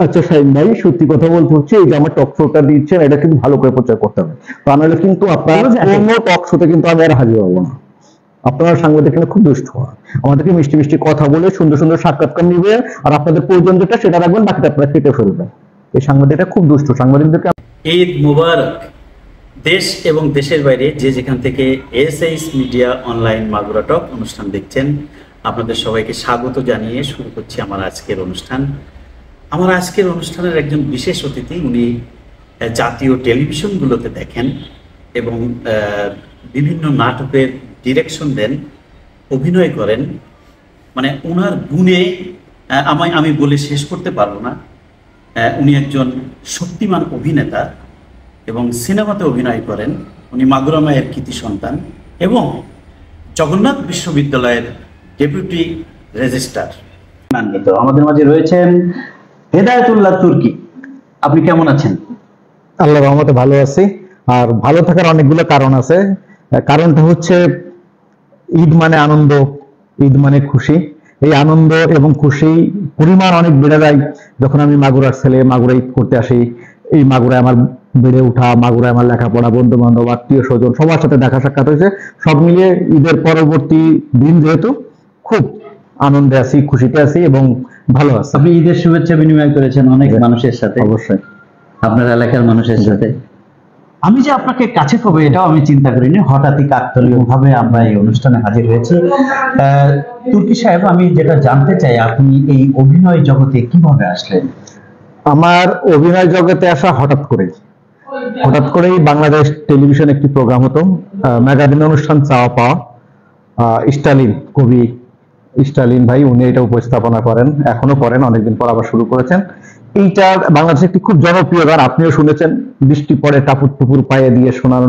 আচ্ছা সাইন ভাই, সত্যি কথা বলতে হচ্ছে এই যে আমার টক শোটা দিচ্ছেন এটা কিন্তু ভালো করে প্রচার করতে হবে, তা নাহলে কিন্তু আপনার কোনো টক শোতে কিন্তু আমি আর হাজির হবো না। আপনারা সাংবাদিক খুব দুষ্ট হয়, আমাদেরকে মিষ্টি মিষ্টি কথা বলে সুন্দর সুন্দর সাক্ষাৎকার নিবে, আর আপনাদের প্রয়োজন যেটা সেটা রাখবেন, বাকিটা আপনারা কেটে ফেলবেন। এই সাংবাদিকটা খুব দুষ্ট, সাংবাদিকদেরকে। ঈদ মুবারক। দেশ এবং দেশের বাইরে যে যেখান থেকে এসএইচ মিডিয়া অনলাইন মাগুরা টক অনুষ্ঠান দেখছেন, আপনাদের সবাইকে স্বাগত জানিয়ে শুরু করছি আমার আজকের অনুষ্ঠান। আমার আজকের অনুষ্ঠানের একজন বিশেষ অতিথি, উনি জাতীয় টেলিভিশনগুলোতে দেখেন এবং বিভিন্ন নাটকের ডিরেকশন দেন, অভিনয় করেন। মানে ওনার গুণে আমি বলে শেষ করতে পারবো না। উনি একজন শক্তিমান অভিনেতা এবং সিনেমাতে অভিনয় করেন। উনি মাগুরা মায়ের কৃতি সন্তান এবং জগন্নাথ বিশ্ববিদ্যালয়ের ডেপুটি রেজিস্ট্রার। আমাদের মাঝে রয়েছেন হেদায়েতুল্লাহ তুর্কি। আপনি কেমন আছেন? আল্লাহর রহমতে ভালো আছি, আর ভালো থাকার অনেকগুলো কারণ আছে। কারণটা হচ্ছে ঈদ মানে আনন্দ, ঈদ মানে খুশি। এই আনন্দ এবং খুশি পরিমাণ অনেক বেড়ে যায় যখন আমি মাগুরার ছেলে, মাগুরা ঈদ করতে আসি। এই মাগুরায় আমার বেড়ে ওঠা, মাগুরায় আমার লেখাপড়া, বন্ধু বান্ধব, আত্মীয় স্বজন সবার সাথে দেখা সাক্ষাৎ হয়েছে। সব মিলিয়ে ঈদের পরবর্তী দিন যেহেতু খুব আনন্দে আছি, খুশিতে আছি এবং ভালো আছি। আপনি ঈদের শুভেচ্ছা বিনিময় করেছেন অনেক মানুষের সাথে, অবশ্যই আপনার এলাকার মানুষের সাথে। আমি যে আপনাকে কাছে পাবো এটাও আমি চিন্তা করিনি, হঠাৎই কাকতালীয় ভাবে আমরা এই অনুষ্ঠানে হাজির হয়েছি। তুর্কি সাহেব, আমি যেটা জানতে চাই, আপনি এই অভিনয় জগতে কিভাবে আসলেন? আমার অভিনয় জগতে আসা হঠাৎ করেই বাংলাদেশ টেলিভিশন একটি প্রোগ্রাম হতো, ম্যাগাজিন অনুষ্ঠান চাওয়া পাওয়া। স্টালিন, কবি স্টালিন ভাই, উনি এটা উপস্থাপনা করেন, এখনো করেন, অনেকদিন পর আবার শুরু করেছেন। এইটা বাংলাদেশে একটি খুব জনপ্রিয় গান, আপনিও শুনেছেন। বৃষ্টি পড়ে টাপুর টুপুর পায়ে দিয়ে সোনার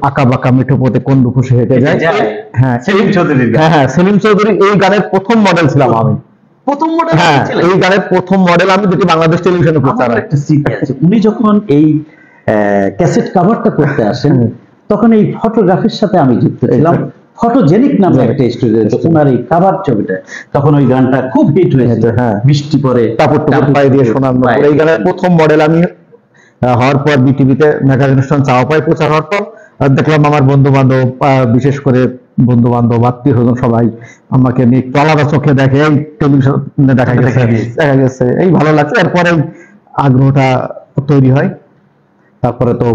আঁকা বাঁকা মেঠো পথে কোন দুপুষে হেঁটে যায়। হ্যাঁ, সেলিম চৌধুরী। হ্যাঁ, সেলিম চৌধুরী এই গানের প্রথম মডেল ছিলাম আমি। প্রথম মডেল? হ্যাঁ, এই গানের প্রথম মডেল আমি, যেটি বাংলাদেশ টেলিভিশনে প্রচার হয়। একটা স্মৃতি আছে, উনি যখন এই ক্যাসেট কভারটা করতে আসেন তখন এই ফটোগ্রাফির সাথে আমি যুক্ত ছিলাম। ফটোজেনিক নামে একটা স্টুডিও, ওনার এই কাভার ছবিটা, তখন ওই গানটা খুব হিট হয়েছে। হ্যাঁ, বৃষ্টি পরে টাপুর টুপুর পায়ে দিয়ে সোনার নূপুর, এই গানের প্রথম মডেল আমি হওয়ার পর বিটিভিতে ম্যাগাজিন অনুষ্ঠান চাওয়া পায় প্রচার হওয়ার পর দেখলাম আমার বন্ধু বান্ধব, বিশেষ করে বন্ধু বান্ধব, আত্মীয় স্বজন সবাই আমাকে নিয়ে একটু আলাদা চোখে দেখে, এই টেলিভিশনে দেখা গেছে, এই ভালো লাগছে। এরপরে আগ্রহটা তৈরি হয়। তারপরে তো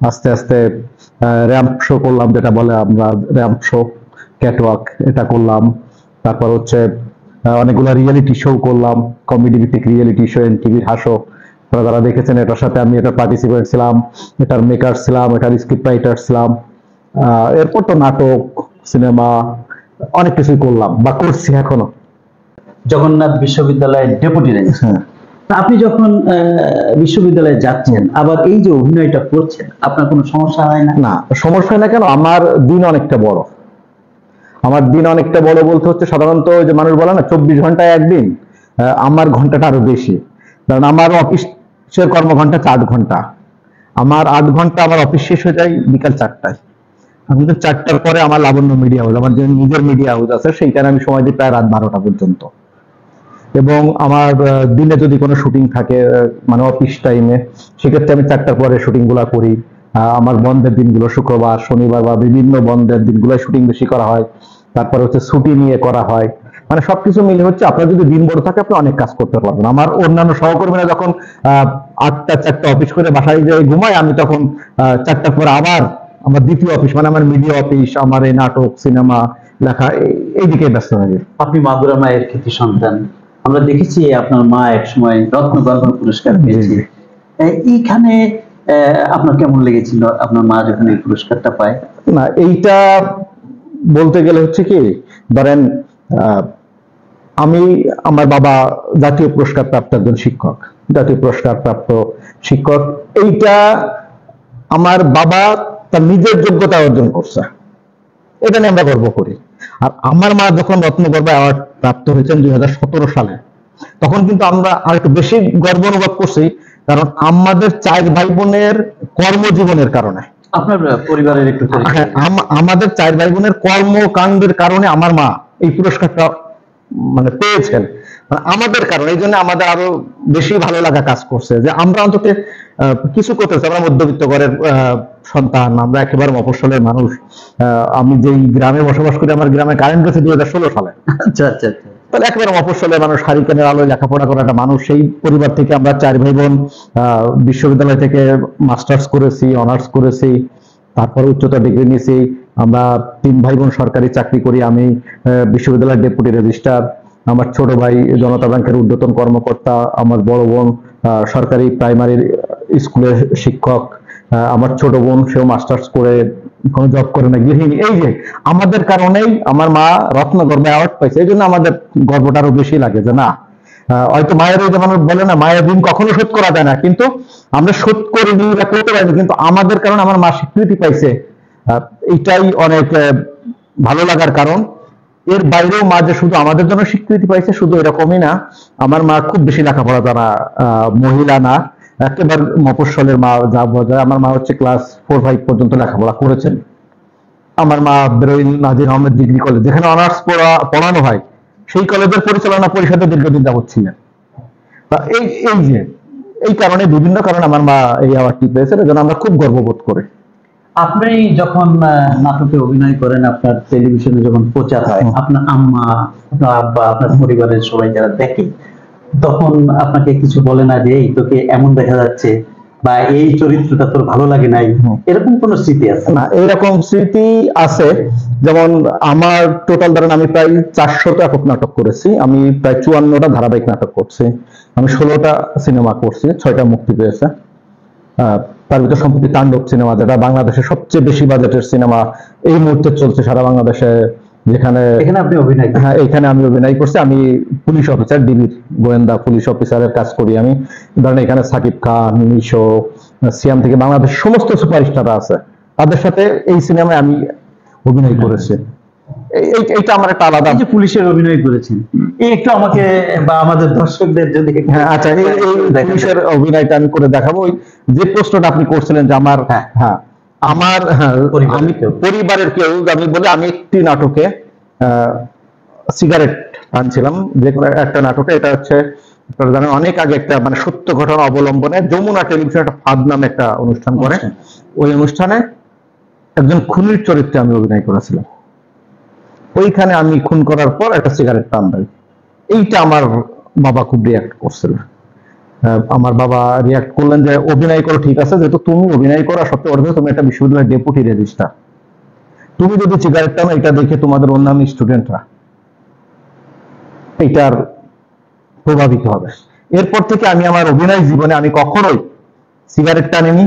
আস্তে আস্তে র্যাম্প শো করলাম, যেটা বলে আমরা র্যাম্প শো, ক্যাটওয়াক, এটা করলাম। তারপর হচ্ছে অনেকগুলো রিয়েলিটি শো করলাম, কমেডি ভিত্তিক রিয়েলিটি শো, এনটিভির হাসো, যারা দেখেছেন। এটার সাথে আমি এটা পার্টিসিপেন্ট ছিলাম, এটার মেকার ছিলাম, এটার স্ক্রিপ্ট রাইটার ছিলাম। এরপর তো নাটক, সিনেমা অনেক কিছুই করলাম বা করছি এখনো। জগন্নাথ বিশ্ববিদ্যালয়ের ডেপুটি রেজিস্ট্রার। আপনি যখন বিশ্ববিদ্যালয়ে যাচ্ছেন, আবার এই যে অভিনয়টা করছেন, আপনার কোনো সমস্যা হয় না? না, সমস্যা হয় না কেন, আমার দিন অনেকটা বড়। আমার দিন অনেকটা বড় বলতে হচ্ছে, সাধারণত যে মানুষ বলে না 24 ঘন্টায় একদিন, আমার ঘন্টাটা আরো বেশি। কারণ আমার অফিসের কর্মঘন্টা 8 ঘন্টা, আমার 8 ঘন্টা আমার অফিস শেষ হয়ে যায় বিকাল 4টায়। আমি তো 4টার পরে আমার লাবণ্য মিডিয়া হাউস, আমার যে নিজের মিডিয়া হাউস আছে, সেইখানে আমি সময় দিই প্রায় রাত 12টা পর্যন্ত। এবং আমার দিনে যদি কোনো শুটিং থাকে, মানে অফিস টাইমে, সেক্ষেত্রে আমি 4টার পরে শুটিং গুলা করি। আমার বন্ধের দিনগুলো শুক্রবার, শনিবার বা বিভিন্ন বন্ধের দিনগুলো শুটিং বেশি করা হয়। তারপরে হচ্ছে ছুটি নিয়ে করা হয়। মানে সবকিছু মিলে হচ্ছে, আপনার যদি দিন বড় থাকে আপনি অনেক কাজ করতে পারবেন। আমার অন্যান্য সহকর্মীরা যখন 8টা 4টা অফিস করে বাসায় যাই ঘুমায়, আমি তখন 4টার পরে আবার আমার দ্বিতীয় অফিস, মানে আমার মিডিয়া অফিস, আমার এই নাটক, সিনেমা লেখা, এইদিকে ব্যস্ত হয়ে। আপনি মাগুরা মায়ের কৃতি সন্তান, আমরা দেখেছি আপনার মা এক সময় রত্নগর্ভ পুরস্কার পেয়েছে। এইখানে আপনার কেমন লেগেছিল আপনার মা যখন এই পুরস্কারটা পায়? না, এইটা বলতে গেলে হচ্ছে কি, ধরেন আমি, আমার বাবা জাতীয় পুরস্কার প্রাপ্ত একজন শিক্ষক, জাতীয় পুরস্কার প্রাপ্ত শিক্ষক। এইটা আমার বাবা তার নিজের যোগ্যতা অর্জন করছে, এটা নিয়ে আমরা গর্ব করি। আর আমার মা যখন রত্নগর্ভ অ্যাওয়ার্ড প্রাপ্ত হয়েছেন 2017 সালে, তখন কিন্তু আমরা আর একটু বেশি গর্ব অনুভব করছি, কারণ আমাদের 4 ভাই বোনের কর্মজীবনের কারণে। আপনার পরিবারের একটু আমাদের 4 ভাই বোনের কর্মকাণ্ডের কারণে আমার মা এই পুরস্কারটা মানে পেয়েছেন। মানে আমাদের কারণে, এই জন্য আমাদের আরো বেশি ভালো লাগা কাজ করছে যে আমরা অন্তত কিছু করতেছি। আমরা মধ্যবিত্ত ঘরের সন্তান, আমরা একেবারে মফস্বলের মানুষ। আমি যেই গ্রামে বসবাস করি, আমার গ্রামে কারেন্ট গেছে 2016 সালে। আচ্ছা আচ্ছা আচ্ছা। তাহলে একেবারে মফস্বলের মানুষ, হারিকেনের আলোয় লেখাপড়া করা একটা মানুষ। সেই পরিবার থেকে আমরা 4 ভাই বোন বিশ্ববিদ্যালয় থেকে মাস্টার্স করেছি, অনার্স করেছি, তারপরে উচ্চতর ডিগ্রি নিয়েছি। আমরা 3 ভাই বোন সরকারি চাকরি করি। আমি বিশ্ববিদ্যালয়ের ডেপুটি রেজিস্ট্রার, আমার ছোট ভাই জনতা ব্যাংকের ঊর্ধ্বতন কর্মকর্তা, আমার বড় বোন সরকারি প্রাইমারি স্কুলের শিক্ষক, আমার ছোট বোন সেও মাস্টার্স করে কোনো জব করে না, গৃহিণী। এই যে আমাদের কারণেই আমার মা রত্নগর্ভে অ্যাওয়ার্ড পাইছে, এই জন্য আমাদের গর্বটা আরো বেশি লাগে যে না, হয়তো মায়ের ওই যেমন বলে না, মায়ের ঋণ কখনো শোধ করা যায় না, কিন্তু আমরা শোধ করিনি বা করতে পারিনি, কিন্তু আমাদের কারণে আমার মা স্বীকৃতি পাইছে। এইটাই অনেক ভালো লাগার কারণ। এর বাইরেও মা যে শুধু আমাদের জন্য স্বীকৃতি পাইছে শুধু এরকমই না, আমার মা খুব বেশি লেখাপড়া জানা মহিলা না, একেবারে মফস্বলের মা যা বোঝায়। আমার মা হচ্ছে ক্লাস 4-5 পর্যন্ত লেখাপড়া করেছেন। আমার মা বেরোইন নাজির আহমেদ ডিগ্রি কলেজ, যেখানে অনার্স পড়ানো হয়, সেই কলেজের পরিচালনা পরিষদে দীর্ঘদিন যাবৎ ছিলেন। তা এই যে এই কারণে, বিভিন্ন কারণে আমার মা এই অ্যাওয়ার্ডটি পেয়েছেন, এজন্য আমরা খুব গর্ববোধ করি। আপনি যখন নাটকে অভিনয় করেন, আপনার টেলিভিশনে যখন প্রচার হয়, আপনার আম্মা, আপনার আব্বা, আপনার পরিবারের সবাই যারা দেখে, তখন আপনাকে কিছু বলে না যে এই তোকে এমন দেখা যাচ্ছে বা এই চরিত্রটা তোর ভালো লাগে নাই, এরকম কোন স্মৃতি আছে? না, এরকম স্মৃতি আছে। যেমন আমার টোটাল ধরেন আমি প্রায় 400টা একক নাটক করেছি, আমি প্রায় 54টা ধারাবাহিক নাটক করছি, আমি 16টা সিনেমা করছি, 6টা মুক্তি পেয়েছে। তার ভিতরে সম্প্রতি তাণ্ডব সিনেমা, যেটা বাংলাদেশের সবচেয়ে বেশি বাজেটের সিনেমা এই মুহূর্তে চলছে সারা বাংলাদেশে, যেখানে এখানে আপনি অভিনয় করেন। হ্যাঁ, এখানে আমি অভিনয় করছি। আমি পুলিশ অফিসার, ডিবির গোয়েন্দা পুলিশ অফিসারের কাজ করি আমি। ধরেন এখানে সাকিব খান, মিশো, সিয়াম থেকে বাংলাদেশের সমস্ত সুপারস্টার আছে, তাদের সাথে এই সিনেমায় আমি অভিনয় করেছি। এইটা আমার একটা আলাদা। এই যে পুলিশের অভিনয় করেছেন, এই একটু আমাকে বা আমাদের দর্শকদের যদি হ্যাঁ, আচ্ছা, এই পুলিশের অভিনয়টা আমি করে দেখাবো। ওই যে প্রশ্নটা আপনি করছিলেন যে আমার, হ্যাঁ আমার, আমি পরিবারের কেউ, আমি বলি আমি একটি নাটকে সিগারেট আনছিলাম, যে কোনো একটা নাটকে। এটা হচ্ছে আপনারা জানেন অনেক আগে একটা মানে সত্য ঘটনা অবলম্বনে যমুনা টেলিভিশন একটা ফাদ নামে একটা অনুষ্ঠান করে, ওই অনুষ্ঠানে একজন খুনির চরিত্রে আমি অভিনয় করেছিলাম। ওইখানে আমি খুন করার পর একটা সিগারেট টান দেয়, এইটা আমার বাবা খুব রিয়াক্ট করছিল। আমার বাবা রিয়াক্ট করলেন যে অভিনয় করো, ঠিক আছে, যেহেতু তুমি অভিনয় করা সত্ত্বেও অর্থে তুমি একটা বিশ্ববিদ্যালয়ের ডেপুটি রেজিস্ট্রার, তুমি যদি সিগারেট টানো এটা দেখে তোমাদের অন্যান্য স্টুডেন্টরা এইটার প্রভাবিত হবে। এরপর থেকে আমি আমার অভিনয় জীবনে আমি কখনোই সিগারেট টানিনি,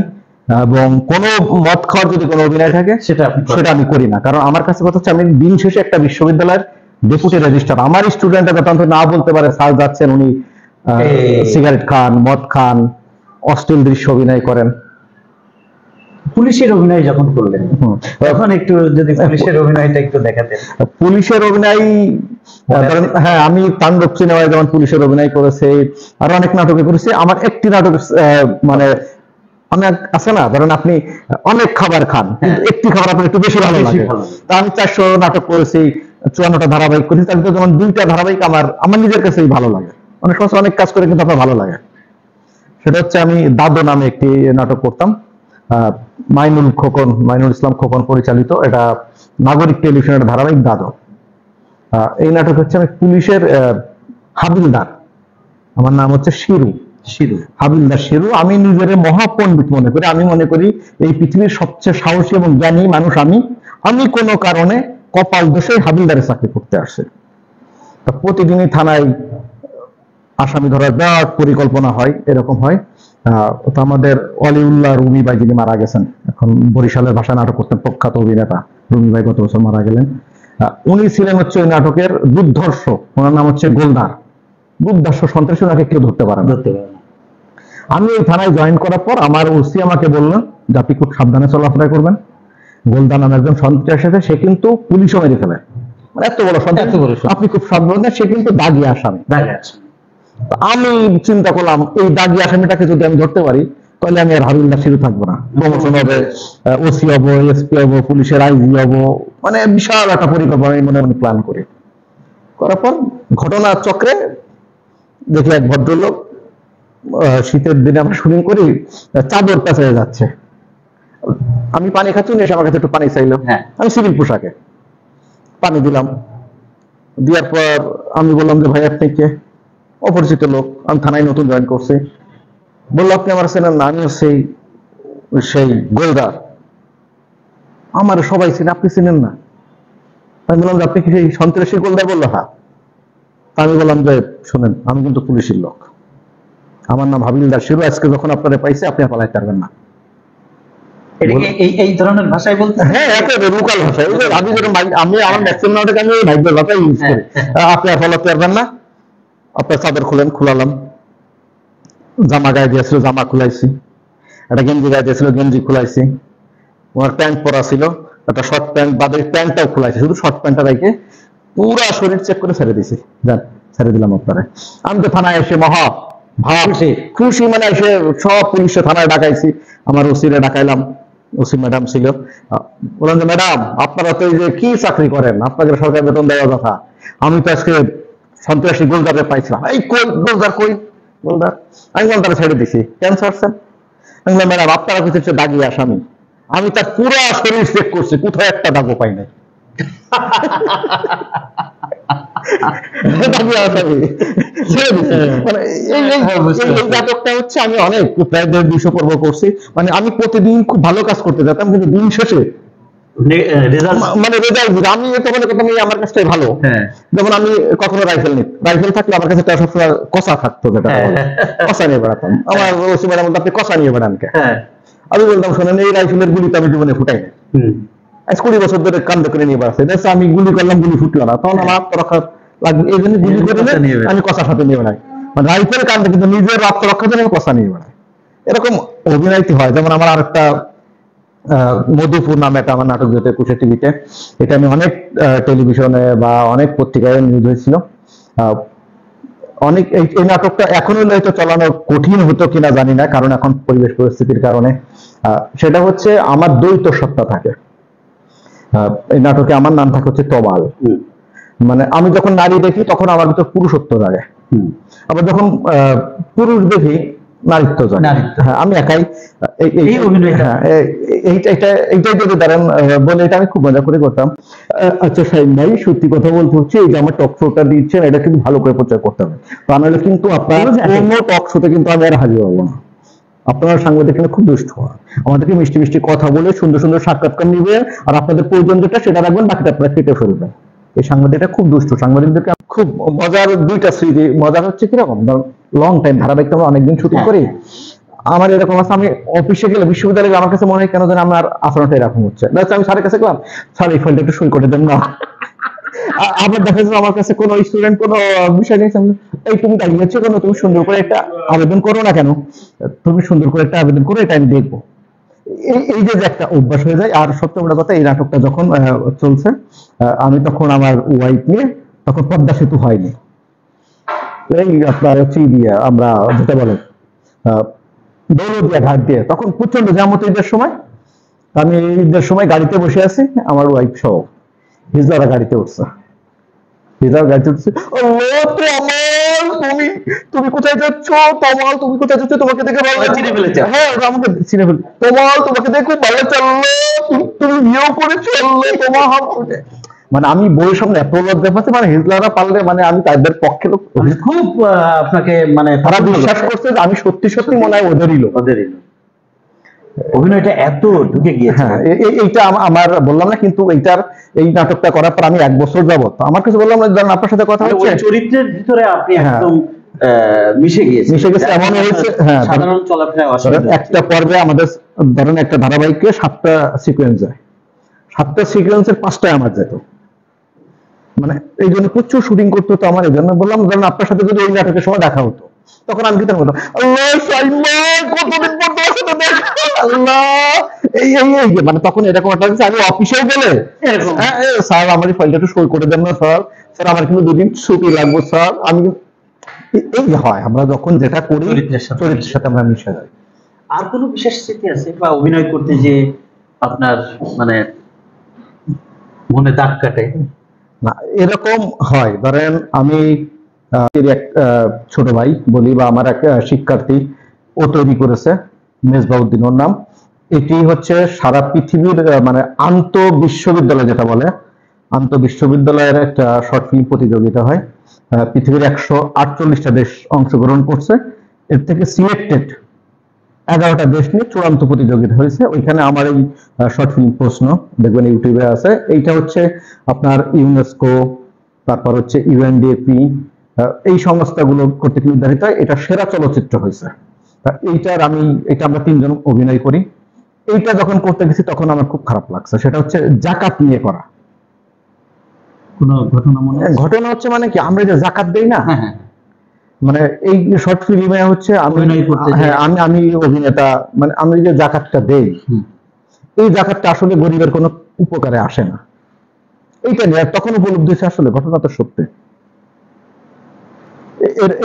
এবং কোনো মদ খাওয়ার যদি কোনো অভিনয় থাকে সেটা আমি করি না। কারণ আমার কাছে কথা হচ্ছে, আমি দিন শেষে একটা বিশ্ববিদ্যালয়ের ডেপুটি রেজিস্ট্রার, আমার স্টুডেন্টরা যত না বলতে পারে স্যার যাচ্ছেন উনি সিগারেট খান, মদ খান, অশ্লীল দৃশ্য অভিনয় করেন। পুলিশের অভিনয় যখন করলেন, তখন একটু যদি পুলিশের অভিনয়টা একটু দেখাতেন। পুলিশের অভিনয়, হ্যাঁ, আমি তাণ্ডব সিনেমায় যেমন পুলিশের অভিনয় করেছি, আর অনেক নাটকে করেছি। আমার একটি নাটক মানে অনেক আছে না, ধরেন আপনি অনেক খাবার খান, কিন্তু একটি খাবার আপনার একটু বেশি ভালো লাগে। তা আমি 400 নাটক করেছি, 54টা ধারাবাহিক করেছি, তার ভিতরে যেমন 2টা ধারাবাহিক আমার নিজের কাছেই ভালো লাগে। অনেক সময় অনেক কাজ করে কিন্তু আপনার ভালো লাগে। সেটা হচ্ছে আমি দাদো নামে একটি নাটক করতাম, মাইনুল ইসলাম খোকন পরিচালিত, এটা নাগরিক টেলিভিশনের ধারাবাহিক দাদো। এই নাটক হচ্ছে আমি পুলিশের হাবিলদার, আমার নাম হচ্ছে শিরু, হাবিলদার শিরু। আমি নিজের মহাপণ্ডিত মনে করি, আমি মনে করি এই পৃথিবীর সবচেয়ে সাহসী এবং জ্ঞানী মানুষ আমি কোনো কারণে কপাল দোষে হাবিলদারে চাকরি করতে আসছে। প্রতিদিনই থানায় আসামি ধরার বিরাট পরিকল্পনা হয়, এরকম হয়। তো আমাদের অলিউল্লাহ রুমি ভাই যিনি মারা গেছেন, এখন বরিশালের ভাষা নাটক করতেন, প্রখ্যাত অভিনেতা রুমি ভাই গত বছর মারা গেলেন। উনি ছিলেন হচ্ছে ওই নাটকের দুর্ধর্ষ, ওনার নাম হচ্ছে গোলদার। দুর্ধর্ষ সন্ত্রাসী, ওনাকে কেউ ধরতে পারে না। আমি ওই থানায় জয়েন করার পর আমার ওসি আমাকে বললেন যে আপনি খুব সাবধানে চলাফেরা করবেন, গোলদার নামে একজন সন্ত্রাসী আছে, সে কিন্তু পুলিশও মেরে ফেলে, এত বড় সন্ত্রাসী, আপনি খুব সাবধানে, সে কিন্তু দাগি আসামি। আমি চিন্তা করলাম এই দাগি আসামিটাকে যদি আমি ধরতে পারি তাহলে আমি আর হাবিলদার শিরু থাকবো না, প্রমোশন হবে, ওসি হবো, এসপি হবো, পুলিশের আইজি হবো, মানে বিশাল একটা পরিকল্পনা আমি মনে মনে প্ল্যান করি। করার পর ঘটনা চক্রে দেখি এক ভদ্রলোক শীতের দিনে আমরা শুটিং করি, চাদর পেঁচায় যাচ্ছে। আমি পানি খাচ্ছি, উনি এসে আমার কাছে একটু পানি চাইলো। হ্যাঁ। আমি সিভিল পোশাকে পানি দিলাম। দেওয়ার পর আমি বললাম যে ভাই আপনি কে? অপরিচিত লোক, আমি থানায় নতুন জয়েন করছি। বললো আপনি আমার চেনেন না? আমি সেই সেই গোলদার। আমার সবাই চিনে, আপনি চিনেন না? আমি বললাম যে আপনি কি সেই সন্ত্রাসী গোলদার? বললো হ্যাঁ। আমি বললাম যে শোনেন, আমি কিন্তু পুলিশের লোক, আমার নাম হাবিলদার শিরু, আজকে যখন আপনারা পাইছে আপনি আর পালাইতে পারবেন না। এই ধরনের ভাষায় বলতে? হ্যাঁ, একেবারে লোকাল ভাষায়। আমি যেরকম আমি আমার ম্যাক্সিমাম নাটকে আমি ভাইবের ভাষা ইউজ করি। আপনি আর পালাতে পারবেন না। আপনার চাদর খুলেন, খুলালাম। জামা গায়ে দিয়েছিল, জামা খুলাইছি। একটা গেঞ্জি গায়ে দিয়েছিল, গেঞ্জি খুলাইছি। ওনার প্যান্ট পরা ছিল, একটা শর্ট প্যান্ট বাদে প্যান্টটাও খুলাইছে, শুধু শর্ট প্যান্টটা রেখে পুরা শরীর চেক করে ছেড়ে দিছি। যান, ছেড়ে দিলাম আপনারা। আমি তো থানায় এসে মহা খুশি, মানে এসে সব পুলিশে থানায় ডাকাইছি। আমার ওসিরে ডাকাইলাম, ওসি ম্যাডাম ছিল। বললাম যে ম্যাডাম আপনারা তো এই যে কি চাকরি করেন, আপনাদের সরকার বেতন দেওয়ার কথা। আমি তো আজকে সন্ত্রাসী গোলদারে পাইছিলাম। এই কই গোলদার, কই গোলদার? আমি গোলদারে ছেড়ে দিছি। কেন ছাড়ছেন? আমি বললাম ম্যাডাম আপনারা কিছু হচ্ছে দাগি আসামি, আমি তার পুরো শরীর চেক করছি, কোথাও একটা দাগও পাই নাই। দাগি আসামি ছেড়ে দিছি। মানে এই নাটকটা হচ্ছে আমি অনেক প্রায় 150 পর্ব করছি। মানে আমি প্রতিদিন খুব ভালো কাজ করতে যেতাম, কিন্তু দিন শেষে মানে রেজাল্ট আমি তো মনে করতাম এই আমার কাছটাই ভালো। যেমন আমি কখনো রাইফেল নিই, রাইফেল থাকলে আমার কাছে সবসময় কষা থাকতো, যেটা কষা নিয়ে বেড়াতাম। আমার ওসি ম্যাডাম বলতো আপনি কষা নিয়ে বেড়ান কে? আমি বলতাম শোনেন এই রাইফেলের গুলি তো আমি জীবনে ফুটাই না, আজ 20 বছর ধরে কান্দ করে নিয়ে বেড়াচ্ছে, আমি গুলি করলাম, গুলি ফুটলো না, তখন আমার আত্মরক্ষা লাগবে, এই জন্য গুলি করে আমি কষার সাথে নিয়ে বেড়াই। মানে রাইফেল কান্দে, কিন্তু নিজের আত্মরক্ষার জন্য আমি কষা নিয়ে বেড়াই। এরকম অভিনয়টি হয়। যেমন আমার আরেকটা মধুপুর নামে একটা আমার নাটক যেটা 21 টিভিতে, এটা আমি অনেক টেলিভিশনে বা অনেক পত্রিকায় নিউজ হয়েছিল। অনেক এই নাটকটা এখনো হয়তো চালানো কঠিন হতো কিনা জানি না, কারণ এখন পরিবেশ পরিস্থিতির কারণে। সেটা হচ্ছে আমার দ্বৈত সত্তা থাকে। এই নাটকে আমার নাম থাকে হচ্ছে তমাল। মানে আমি যখন নারী দেখি তখন আমার ভিতর পুরুষত্ব জাগে, আবার যখন পুরুষ দেখি নারীত্ব জাগে। হ্যাঁ, আমি একাই এইটাই যদি ধরেন বলে, এটা আমি খুব মজা করে করতাম। আচ্ছা সাহেব ভাই, সত্যি কথা বলতে হচ্ছে এই যে আমার টক শোটা দিচ্ছেন, এটা কিন্তু ভালো করে প্রচার করতে হবে, তা নাহলে কিন্তু আপনার অন্য টক শোতে কিন্তু আমি আর হাজির হবো না। আপনারা সাংবাদিক কিন্তু খুব দুষ্ট হন, আমাদেরকে মিষ্টি মিষ্টি কথা বলে সুন্দর সুন্দর সাক্ষাৎকার নিবেন, আর আপনাদের প্রয়োজন যেটা সেটা রাখবেন, বাকিটা আপনারা কেটে ফেলবেন। এই সাংবাদিকটা খুব দুষ্ট। সাংবাদিকদেরকে খুব মজার দুইটা স্মৃতি। মজার হচ্ছে কিরকম, লং টাইম ধারাবাহিক আমরা অনেকদিন শুটিং করি। আমার এরকম আছে, আমি অফিসে গেলে বিশ্ববিদ্যালয়ে আমার কাছে মনে হয় কেন যেন আমার আচরণটা এরকম হচ্ছে। আমি স্যারের কাছে গেলাম, স্যার এই ফাইলটা একটু সই করে দেন না। আবার দেখা যাচ্ছে আমার কাছে কোনো স্টুডেন্ট কোনো বিষয় নিয়ে এই তুমি দাঁড়িয়ে যাচ্ছ কেন, তুমি সুন্দর করে একটা আবেদন করো না কেন, তুমি সুন্দর করে একটা আবেদন করো, এটা আমি দেখবো। এই যে একটা অভ্যাস হয়ে যায়। আর সবচেয়ে বড় কথা, এই নাটকটা যখন চলছে, আমি তখন আমার ওয়াইফ নিয়ে, তখন পদ্মা সেতু হয়নি, এই আপনার হচ্ছে দিয়ে আমরা যেটা বলে দৌলতদিয়া ঘাট দিয়ে, তখন প্রচন্ড জ্যাম হতো ঈদের সময়। আমি ঈদের সময় গাড়িতে বসে আছি, আমার ওয়াইফ সহ হিজলারা গাড়িতে উঠছে, তুমি কোথায় যাচ্ছ তমাল, তুমি কোথায় যাচ্ছ, তোমাকে দেখে ভালো চিনে ফেলেছে। হ্যাঁ, আমাকে চিনে ফেলে, তমাল তোমাকে দেখে ভালো চললো, তুমি বিয়েও করে চললে তোমার। মানে আমি বইয়ের সামনে এত লজ্জা পাচ্ছি, মানে হিজলারা পারলে মানে আমি তাদের পক্ষে লোক, খুব আপনাকে মানে তারা বিশ্বাস করছে যে আমি সত্যি সত্যি মনে হয় ওদেরই লোক। অভিনয়টা এত ঢুকে গিয়েছে। হ্যাঁ, এইটা আমার বললাম না, কিন্তু এই নাটকটা করার পর আমি 1 বছর যাবত আমার কাছে বললাম না, ধরেন আপনার সাথে কথা হচ্ছে, চরিত্রের ভিতরে আপনি একদম মিশে গেছে এমন হয়েছে। হ্যাঁ, সাধারণ চলাফেরা একটা পর্বে আমাদের ধরেন একটা ধারাবাহিকে 7টা সিকোয়েন্স যায়, 7টা সিকোয়েন্সের 5টায় আমার যেত। মানে এই জন্য প্রচুর শুটিং করতে হতো আমার। এই জন্য বললাম, ধরেন আপনার সাথে যদি ওই নাটকের সময় দেখা হতো, তখন আমি কি বলতাম, আল্লাহ সাইমন কতদিন পর তোমার সাথে দেখা, আল্লাহ এই মানে তখন এরকম একটা আমি অফিসেও গেলে স্যার আমার এই ফাইলটা একটু সই করে দেন না স্যার, স্যার আমার কিন্তু 2 দিন ছুটি লাগবে স্যার। আমি এই যে হয়, আমরা যখন যেটা করি চরিত্রের সাথে আমরা মিশে যাই। আর কোনো বিশেষ স্মৃতি আছে বা অভিনয় করতে যে আপনার মানে মনে দাগ কাটে? না, এরকম হয়, ধরেন আমি এর এক ছোট ভাই বলি বা আমার এক শিক্ষার্থী, ও তৈরি করেছে, মেজবাউদ্দিন ওর নাম। এটি হচ্ছে সারা পৃথিবীর মানে আন্ত বিশ্ববিদ্যালয় যেটা বলে, আন্ত বিশ্ববিদ্যালয়ের একটা শর্ট ফিল্ম প্রতিযোগিতা হয়। পৃথিবীর 148টা দেশ অংশগ্রহণ করছে। এর থেকে সিলেক্টেড 11টা দেশ নিয়ে চূড়ান্ত প্রতিযোগিতা হয়েছে। ওইখানে আমার এই শর্ট ফিল্ম প্রশ্ন দেখবেন ইউটিউবে আছে। এইটা হচ্ছে আপনার ইউনেস্কো, তারপর হচ্ছে ইউএনডিপি, এই সংস্থাগুলো কর্তৃক নির্ধারিত। এটা সেরা চলচ্চিত্র হয়েছে। এটা আমরা 3 জন অভিনয় করি। এইটা যখন করতে গেছি তখন আমার খুব খারাপ লাগছে। সেটা হচ্ছে জাকাত নিয়ে করা। কোনো ঘটনা মনে আছে? ঘটনা হচ্ছে মানে কি, আমরা যে জাকাত দেই না, হ্যাঁ হ্যাঁ, মানে এই শর্ট ফিল্মে হচ্ছে অভিনয় করতে হ্যাঁ আমি অভিনেতা, মানে আমি যে জাকাতটা দেই, এই জাকাতটা আসলে গরিবের কোনো উপকারে আসে না। এইটা নিয়ে তখন উপলব্ধি হয়েছে আসলে ঘটনা তো সত্যি।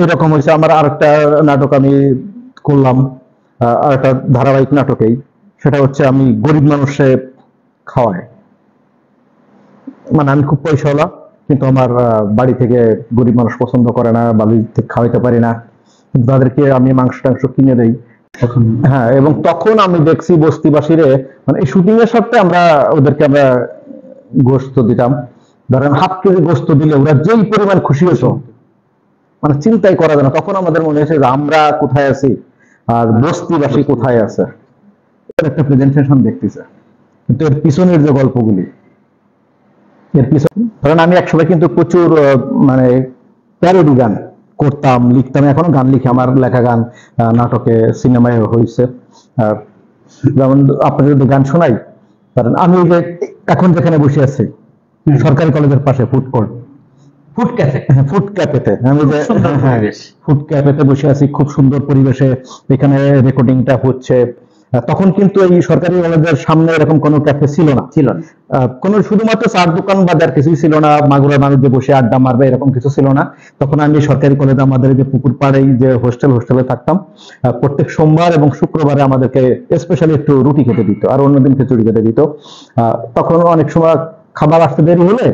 এরকম হয়েছে আমার আরেকটা নাটক আমি করলাম, আরেকটা ধারাবাহিক নাটকেই। সেটা হচ্ছে আমি গরিব মানুষে খাওয়াই, মানে আমি খুব পয়সাওয়ালা, কিন্তু আমার বাড়ি থেকে গরিব মানুষ পছন্দ করে না, বাড়ি থেকে খাওয়াইতে পারি না, কিন্তু তাদেরকে আমি মাংস টাংস কিনে দেই। হ্যাঁ, এবং তখন আমি দেখছি বস্তিবাসীরে, মানে এই শুটিং এর সাথে ওদেরকে আমরা গোস্ত দিতাম। ধরেন হাফ কেজি গোস্ত দিলে ওরা যেই পরিমাণ খুশি হতো, মানে চিন্তাই করা যায় না। তখন আমাদের মনে হয়েছে যে আমরা কোথায় আছি আর বস্তিবাসী কোথায় আছে। একটা প্রেজেন্টেশন দেখতেছে, কিন্তু এর পিছনের যে গল্পগুলি, এর পিছনে ধরেন আমি একসময় কিন্তু প্রচুর মানে প্যারোডি গান করতাম, লিখতাম, এখনো গান লিখি। আমার লেখা গান নাটকে, সিনেমায় হয়েছে। যেমন আপনাদের যদি গান শোনাই, কারণ আমি যে এখন যেখানে বসে আছি সরকারি কলেজের পাশে ফুড কোর্ট, ফুড ক্যাফেতে আমি যে ফুড ক্যাফেতে বসে আছি, খুব সুন্দর পরিবেশে, এখানে রেকর্ডিংটা হচ্ছে। তখন কিন্তু এই সরকারি কলেজের সামনে এরকম কোনো ক্যাফে ছিল না, কোনো শুধুমাত্র চার দোকান বাজার কিছুই ছিল না, মাগুরার মানুষ যে বসে আড্ডা মারবে এরকম কিছু ছিল না। তখন আমি সরকারি কলেজে আমাদের যে পুকুর পাড়েই যে হোস্টেলে থাকতাম, প্রত্যেক সোমবার এবং শুক্রবারে আমাদেরকে স্পেশালি একটু রুটি খেতে দিত, আর অন্যদিন খিচুড়ি খেতে দিত। তখন অনেক সময় খাবার আসতে দেরি হলে,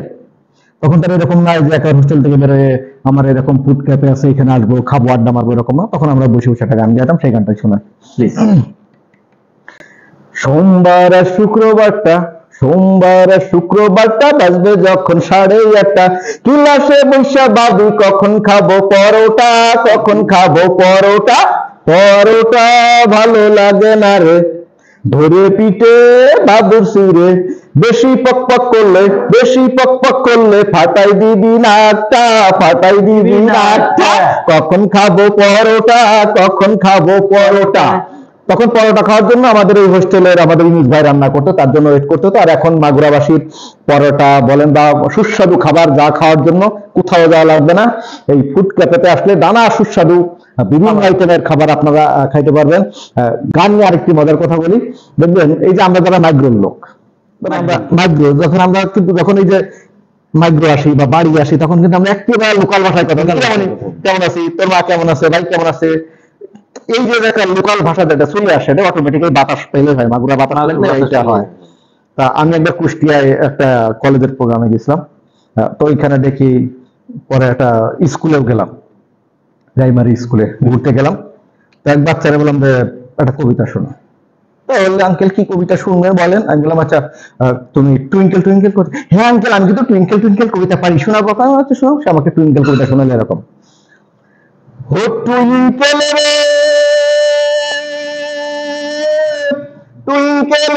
তখন তার এরকম নাই যে একটা হোস্টেল থেকে বেরোয় আমার এরকম ফুড ক্যাফে আছে এখানে আসবো খাবো আড্ডা মারবো, এরকম না। তখন আমরা বসে বসে একটা গান গাইতাম, সেই গানটাই শোনা। সোমবার আর শুক্রবারটা বাজবে যখন 8:30, ক্লাসে বসে ভাবি কখন খাবো পরোটা, পরোটা ভালো লাগে না রে, ধরে পিঠে বাবুর সিরে, বেশি পক করলে ফাটাই দিবি নাকটা, কখন খাবো পরোটা। তখন পরোটা খাওয়ার জন্য আমাদের এই হোস্টেলের আমাদের ইংলিশ ভাই রান্না করতো, তার জন্য ওয়েট করতে হতো। আর এখন মাগুরাবাসীর পরোটা বলেন বা সুস্বাদু খাবার যা খাওয়ার জন্য কোথাও যাওয়া লাগবে না, এই ফুড ক্যাফেতে আসলে নানা সুস্বাদু বিভিন্ন আইটেমের খাবার আপনারা খাইতে পারবেন। গান নিয়ে আরেকটি মজার কথা বলি, দেখবেন এই যে আমরা যারা মাইগ্রের লোক, যখন এই যে মাইগ্রো আসি বা বাড়ি আসি, তখন কিন্তু আমরা একেবারে লোকাল ভাষায় কথা বলি, কেমন আছি, তোর মা কেমন আছে, ভাই কেমন আছে, এই যে একটা লোকাল ভাষা যেটা চলে আসে, এটা অটোমেটিক্যালি বাতাস পেলে হয়, মাগুরা বাতাস লাগলে এইটা হয়। তা আমি একবার কুষ্টিয়ায় একটা কলেজের প্রোগ্রামে গেছিলাম, তো ওইখানে দেখি পরে একটা স্কুলেও গেলাম, প্রাইমারি স্কুলে ঘুরতে গেলাম। তো এক বাচ্চারা বললাম যে একটা কবিতা শোনো। তো বললে আঙ্কেল কি কবিতা শুনবেন বলেন। আমি বললাম আচ্ছা তুমি টুইঙ্কেল টুইঙ্কেল করতে, হ্যাঁ আঙ্কেল আমি কিন্তু টুইঙ্কেল টুইঙ্কেল কবিতা পারি, শোনাবো। আচ্ছা শোনো। সে আমাকে টুইঙ্কেল কবিতা শোনালে এরকম, ও টুইঙ্কেল রে twinkle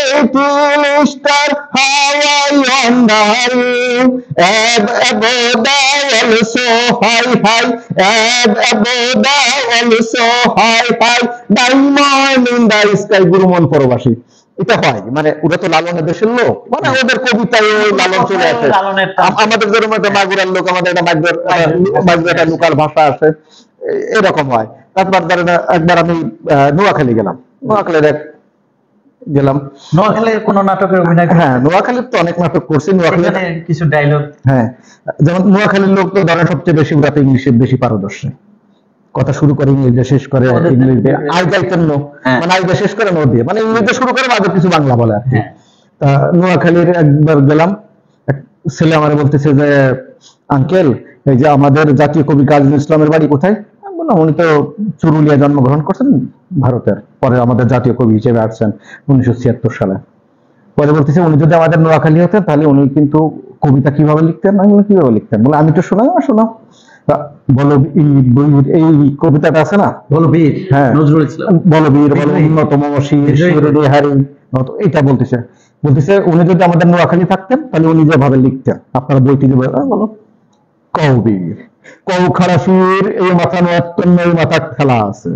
little star how I wonder you, above the world so high diamond in the sky। গুরুমন পরবাসী, এটা হয় মানে ওরা তো লালনের দেশের লোক, মানে ওদের কবিতায় লালন চলে আসে। আমাদের যেরকম একটা মাগুরার লোক, আমাদের একটা মাগুরা একটা লোকাল ভাষা আছে, এরকম হয়। তারপর ধরেন একবার আমি নোয়াখালী গেলাম, নোয়াখালীর কোন নাটকের অভিনয়? হ্যাঁ, নোয়াখালীর তো অনেক নাটক করছি। নোয়াখালীর কিছু ডায়লগ, হ্যাঁ, যেমন নোয়াখালীর লোক তো ধরেন সবচেয়ে বেশি ওরা ইংলিশে বেশি পারদর্শী, কথা শুরু করে ইংলিশে শেষ করে ইংলিশ দিয়ে, মানে আইগা শেষ করে নো দিয়ে, মানে ইংলিশে শুরু করে মাঝে কিছু বাংলা বলে আর কি। নোয়াখালীর একবার গেলাম, ছেলে আমার বলতেছে যে আঙ্কেল এই যে আমাদের জাতীয় কবি কাজী নজরুল ইসলামের বাড়ি কোথায়? আমি বললাম উনি তো চুরুলিয়া জন্মগ্রহণ করছেন, ভারতের, পরে আমাদের জাতীয় কবি হিসেবে আসছেন 1976 সালে। পরে বলতেছে উনি যদি আমাদের নোয়াখালী হতেন তাহলে উনি কিন্তু কবিতা কিভাবে লিখতেন, আমি বলি, কিভাবে লিখতেন? বলে আমি তো শোনাই, শোনাও। তা বলো এই কবিতাটা আছে না, বলো বীর হ্যাঁ নজরুল ইসলাম, বলো বীর বলো অন্যতম শিরোরে হারি, এটা বলতেছে। বলতেছে উনি যদি আমাদের নোয়াখালী থাকতেন তাহলে উনি যেভাবে লিখতেন আপনারা বইটি দেবে, বলো কবির কৌ খারাসির এই মাথা নয়াত্তন্য এই মাথার খেলা আছে,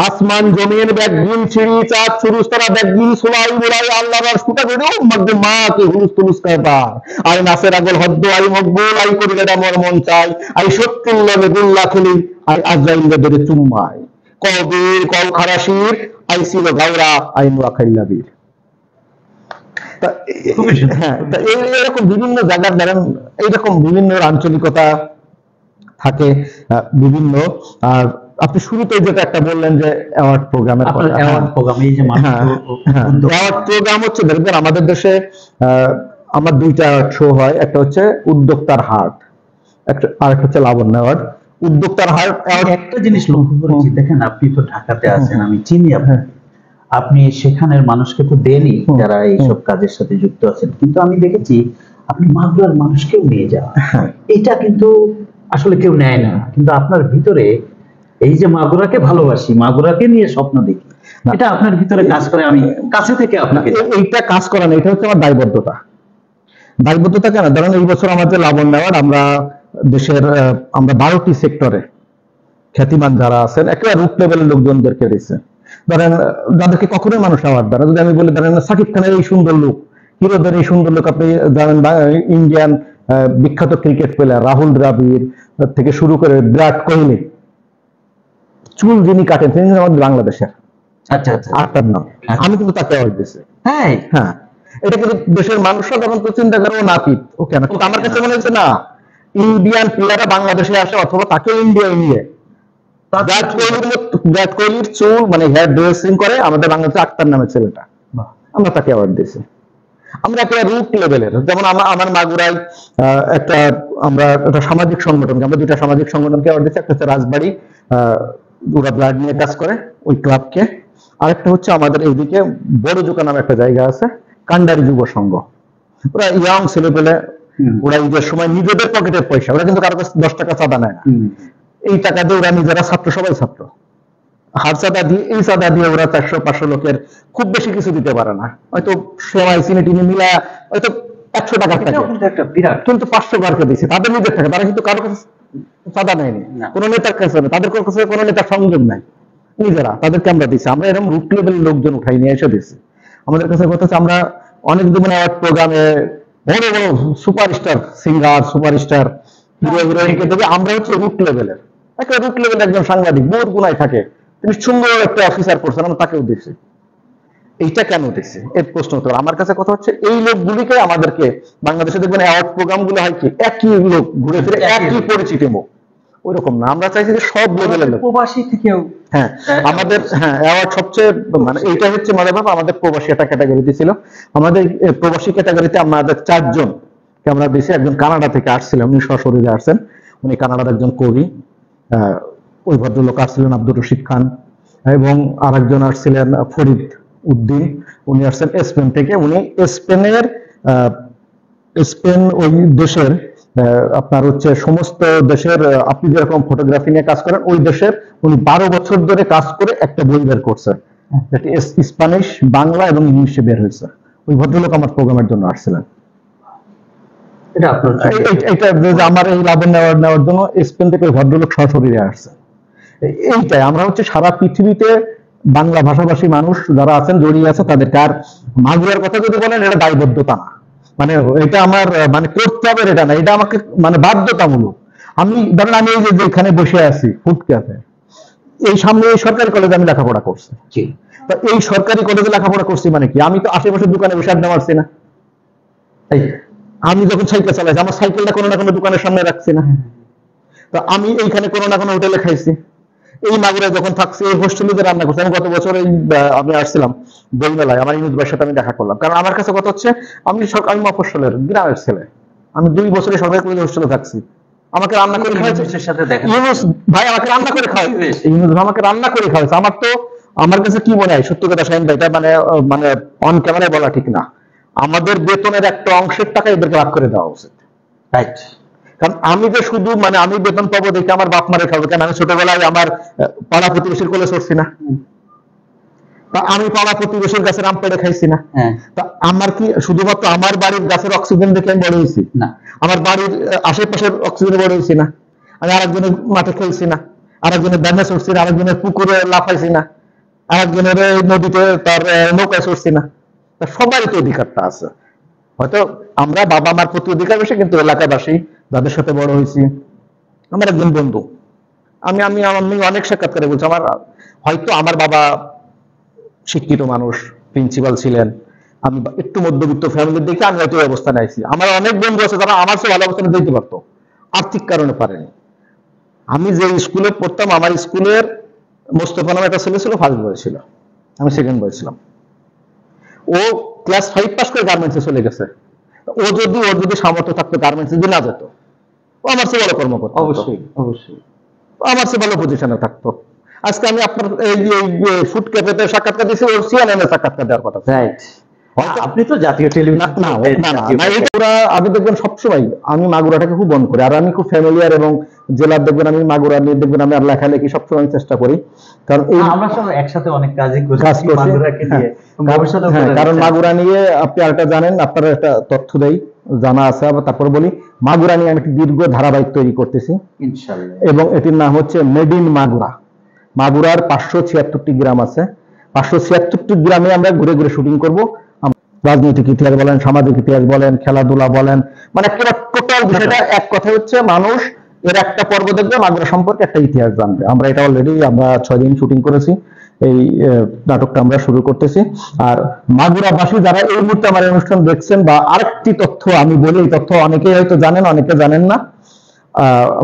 আসমান জমিন ব্যাগগুন ছিড়ি চাঁদ সুরুজ তারা ব্যাগগুন সোলাই মোলাই আল্লাহ রাস ফুটা করে মধ্যে মা কে হুলুস তুলুস কারবার আই নাসের আগল হদ্দ আই মকবুল আই করিলে আমার মন চাই আই সত্যির লবে গুল্লা খুলি আই আজরাইলে ধরে চুম্মাই কবির কৌ খারাসির আই ছিল গাওরা আই নোয়াখাইলা বীর। হ্যাঁ, এরকম বিভিন্ন জায়গার ধরেন এইরকম বিভিন্ন আঞ্চলিকতা থাকে, বিভিন্ন। আর আপনি শুরুতে যেটা একটা বললেন যে অ্যাওয়ার্ড প্রোগ্রামের কথা, অ্যাওয়ার্ড প্রোগ্রাম, এই যে অ্যাওয়ার্ড প্রোগ্রাম হচ্ছে দেখবেন আমাদের দেশে আমার দুইটা শো হয়, একটা হচ্ছে উদ্যোক্তার হাট, আর একটা হচ্ছে লাবণ্য অ্যাওয়ার্ড। উদ্যোক্তার হাট একটা জিনিস লক্ষ্য করেছি, দেখেন আপনি তো ঢাকাতে আছেন, আমি চিনি আপনাকে, আপনি সেখানের মানুষকে তো দেনই যারা এইসব কাজের সাথে যুক্ত আছেন, কিন্তু আমি দেখেছি আপনি মাগুরার মানুষকেও নিয়ে যাওয়া, এটা কিন্তু আসলে কেউ নেয় না, কিন্তু আপনার ভিতরে এই যে মাগুরাকে ভালোবাসি, মাগুরাকে নিয়ে স্বপ্ন দেখি, এটা আপনার ভিতরে কাজ করে। আমি কাছে থেকে আপনাকে এইটা কাজ করে না, এটা হচ্ছে আমার দায়বদ্ধতা। দায়বদ্ধতা কেন, ধরেন এই বছর আমাদের লাবণ্য অ্যাওয়ার্ড আমরা দেশের আমরা 12টি সেক্টরে খ্যাতিমান যারা আছেন একেবারে রুট লেভেলের লোকজনদেরকে দিচ্ছে। ধরেন যাদেরকে কখনোই মানুষ অ্যাওয়ার্ড দেয় না, যদি আমি বলি ধরেন সাকিব খানের এই সুন্দর লোক, হিরোদের এই সুন্দর লোক, আপনি জানেন ইন্ডিয়ান বিখ্যাত ক্রিকেট প্লেয়ার রাহুল দ্রাবিড় থেকে শুরু করে বিরাট কোহলি, চুল যিনি কাটেন তিনি আমাদের বাংলাদেশের, আচ্ছা আচ্ছা আটটার নাম, আমি কিন্তু তাকে অ্যাওয়ার্ড দিয়েছি। হ্যাঁ হ্যাঁ, এটা কিন্তু দেশের মানুষরা তখন তো চিন্তা করে ও নাপিত, ও কেন, কিন্তু আমার কাছে মনে হচ্ছে না ইন্ডিয়ান প্লেয়াররা বাংলাদেশে আসে অথবা তাকে ইন্ডিয়ায় নিয়ে বিরাট কোহলির চুল মানে হেয়ার ড্রেসিং করে আমাদের বাংলাদেশে আক্তার নামের ছেলেটা, আমরা তাকে অ্যাওয়ার্ড দিয়েছি। আমরা একটা রুট লেভেলের, যেমন আমার মাগুরায় আমরা একটা সামাজিক সংগঠনকে, আমরা দুইটা সামাজিক সংগঠনকে অ্যাওয়ার্ড দিচ্ছি, একটা হচ্ছে রাজবাড়ি ওরা ব্লাড নিয়ে কাজ করে ওই ক্লাবকে, আরেকটা হচ্ছে আমাদের এইদিকে বড় জোকা নামে একটা জায়গা আছে কান্ডারি যুব সংঘ, ওরা ইয়াং ছেলে পেলে, ওরা ঈদের সময় নিজেদের পকেটের পয়সা, ওরা কিন্তু কারো কাছে 10 টাকা চাঁদা নেয় না, এই টাকা দিয়ে ওরা নিজেরা ছাত্র, সবাই ছাত্র, হার চাঁদা দিয়ে এই চাঁদা দিয়ে ওরা 400-500 লোকের খুব বেশি কিছু দিতে পারে না, হয়তো সেমাই চিনি টিনি মিলা হয়তো 100 টাকা থাকে, কিন্তু 500 বারকে দিচ্ছে তাদের নিজের টাকা, তারা কিন্তু কারো কাছে চাঁদা নেয়নি, কোন নেতার কাছে না, তাদের কাছে কোনো নেতার সংযোগ নাই, নিজেরা তাদেরকে আমরা দিচ্ছি, আমরা এরকম রুট লেভেলের লোকজন উঠাই নিয়ে এসে দিচ্ছি। আমাদের কাছে কথা হচ্ছে আমরা অনেক দিন অ্যাওয়ার্ড প্রোগ্রামে বড় বড় সুপারস্টার সিঙ্গার, সুপারস্টার হিরো হিরোইনকে দেবে, আমরা হচ্ছে রুট লেভেলের, একটা রুট লেভেলের একজন সাংবাদিক বহুত গুণায় থাকে, তিনি সুন্দর একটা অফিসার করছেন, আমরা তাকেও দিচ্ছি। এইটা কেন দিচ্ছি এর প্রশ্ন উত্তর আমার কাছে কথা হচ্ছে এই লোকগুলিকে আমাদেরকে বাংলাদেশে দেখবেন অ্যাওয়ার্ড প্রোগ্রাম গুলো হয় কি একই লোক ঘুরে ফিরে একই পরিচিতি মুখ, ওইরকম না, আমরা চাইছি যে সব লেভেলের লোক, প্রবাসী থেকেও। হ্যাঁ আমাদের অ্যাওয়ার্ড সবচেয়ে মানে এইটা হচ্ছে মনে ভাব আমাদের প্রবাসী একটা ক্যাটাগরিতে ছিল, আমাদের প্রবাসী ক্যাটাগরিতে আমাদের 4 জন কে আমরা দিয়েছি, একজন কানাডা থেকে আসছিলেন, উনি সশরীরে আসছেন, উনি কানাডার একজন কবি, ওই ভদ্রলোক আসছিলেন আব্দুর রশিদ খান, এবং আরেকজন আসছিলেন ফরিদ উদ্দিন, উনি আসছেন স্পেন থেকে, উনি স্পেনের স্পেন ওই দেশের আপনার হচ্ছে সমস্ত দেশের আপনি যেরকম ফটোগ্রাফি নিয়ে কাজ করেন ওই দেশের উনি 12 বছর ধরে কাজ করে একটা বই বের করছে, যেটি স্প্যানিশ, বাংলা এবং ইংলিশে বের হয়েছে। ওই ভদ্রলোক আমার প্রোগ্রামের জন্য আসছিলেন, এটা আমার এই লাবণ্য অ্যাওয়ার্ড নেওয়ার জন্য স্পেন থেকে ভদ্রলোক সশরীরে আসছে। এইটাই আমরা হচ্ছে সারা পৃথিবীতে বাংলা ভাষাভাষী মানুষ যারা আছেন জড়িয়ে আছে তাদেরকে, আর মাগুরার কথা যদি বলেন এটা দায়বদ্ধতা না, মানে এটা আমার মানে করতে হবে এটা না, এটা আমাকে মানে বাধ্যতামূলক। আমি ধরেন আমি এই যে যেখানে বসে আছি ফুড ক্যাফে, এই সামনে এই সরকারি কলেজে আমি লেখাপড়া করছি, এই সরকারি কলেজে লেখাপড়া করছি মানে কি আমি তো আশেপাশে দোকানে বসে আড্ডা মারছি না, আমি যখন সাইকেল চালাইছি আমার সাইকেলটা কোনো না কোনো দোকানের সামনে রাখছি না, তো আমি এইখানে কোনো না কোনো হোটেলে খাইছি, এই মাগুরায় যখন থাকছি এই হোস্টেলে যে রান্না করছি, আমি গত বছর আমি আসছিলাম বইমেলায়, আমার ইউনুস ভাইয়ের সাথে আমি দেখা করলাম, কারণ আমার কাছে কথা হচ্ছে আমি মফস্বলের গ্রামের ছেলে, আমি 2 বছরের সরকারি কলেজে হোস্টেলে থাকছি, আমাকে রান্না করে খাওয়াইছে। ইউনূসের সাথে দেখা ইউনূস ভাই আমাকে রান্না করে খাওয়াইছে, ইউনূস ভাই আমাকে রান্না করে খাওয়াইছে। আমার কাছে কি মনে হয় সত্যি কথা শাহিন ভাই, এটা মানে অন ক্যামেরায় বলা ঠিক না, আমাদের বেতনের একটা অংশের টাকা এদেরকে ভাগ করে দেওয়া উচিত। রাইট। কারণ আমি যে শুধু মানে আমি বেতন পাবো দেখে আমার বাপ মারে খাবো কেন? আমি ছোটবেলায় আমার পাড়া প্রতিবেশীর কোলে চড়ছি না, তা আমি পাড়া প্রতিবেশীর গাছের আম পেড়ে খাইছি না, তা আমার কি শুধুমাত্র আমার বাড়ির গাছের অক্সিজেন দেখে আমি বড় হয়েছি না, আমার বাড়ির আশেপাশের অক্সিজেনে বড় হয়েছি না, আমি আরেকজনের মাঠে খেলছি না, আরেকজনের ব্যানে চড়ছি না, আরেকজনের পুকুরে লাফাইছি না, আরেকজনের নদীতে তার নৌকায় চড়ছি না। তা সবারই তো অধিকারটা আছে। হয়তো আমরা বাবা মার প্রতি অধিকার বেশি, কিন্তু এলাকাবাসী যাদের সাথে বড় হয়েছি, আমার একজন বন্ধু, আমি আমি আমি অনেক সাক্ষাৎকারে বলছি, হয়তো আমার বাবা শিক্ষিত মানুষ, প্রিন্সিপাল ছিলেন, আমি একটু মধ্যবিত্ত ফ্যামিলির দেখে আমি হয়তো এই অবস্থানে আইছি। আমার অনেক বন্ধু আছে যারা আমার চেয়ে ভালো অবস্থানে যেতে পারতো, আর্থিক কারণে পারেনি। আমি যে স্কুলে পড়তাম, আমার স্কুলের মোস্তফা নামে একটা ছেলে ছিল, ফার্স্ট বয় ছিল, আমি সেকেন্ড বয় ছিলাম। ও ক্লাস 5 পাস করে গার্মেন্টসে চলে গেছে। ওর যদি সামর্থ্য থাকতো গার্মেন্টসে যদি না যেত, ও আমার চেয়ে ভালো কর্ম করতো, অবশ্যই অবশ্যই আমার চেয়ে ভালো পজিশনে থাকতো। আজকে আমি আপনার এই ফুড ক্যাফেতে সাক্ষাৎকার দিয়েছি, ওর সিএনএন এ সাক্ষাৎকার দেওয়ার কথা। রাইট। আপনি তো জাতীয় টেলিভিশন আমি দেখবেন সবসময় আমি মাগুরাটাকে খুব বন্ধ করি, আর আমি খুব ফ্যামিলিয়ার, এবং জেলার দেখবেন আমি মাগুরা নিয়ে দেখবেন আমি আর লেখালেখি সবসময় চেষ্টা করি, কারণ এই আমরা সব একসাথে অনেক কাজ করছি করছি। মাগুরাকে নিয়ে, ভবিষ্যতে হ্যাঁ, কারণ মাগুরা নিয়ে আপনি আরেকটা জানেন, আপনারা একটা তথ্য দেই, জানা আছে, আবার তারপর বলি, মাগুরা নিয়ে আমি একটি দীর্ঘ ধারাবাহিক তৈরি করতেছি ইনশাআল্লাহ, এবং এটির নাম হচ্ছে মেড ইন মাগুরা। মাগুরার 576টি গ্রাম আছে, 576টি গ্রামে আমরা ঘুরে ঘুরে শুটিং করব। রাজনৈতিক ইতিহাস বলেন, সামাজিক ইতিহাস বলেন, খেলাধুলা বলেন, মানে টোটাল বিষয়টা এক কথা হচ্ছে মানুষ এর একটা পর্ব দেখবে, মাগুরা সম্পর্কে একটা ইতিহাস জানবে। আমরা এটা অলরেডি আমরা 6 দিন শুটিং করেছি, এই নাটকটা আমরা শুরু করতেছি। আর মাগুরাবাসী যারা এই মুহূর্তে আমার অনুষ্ঠান দেখছেন, বা আরেকটি তথ্য আমি বলি, এই তথ্য অনেকেই হয়তো জানেন, অনেকে জানেন না।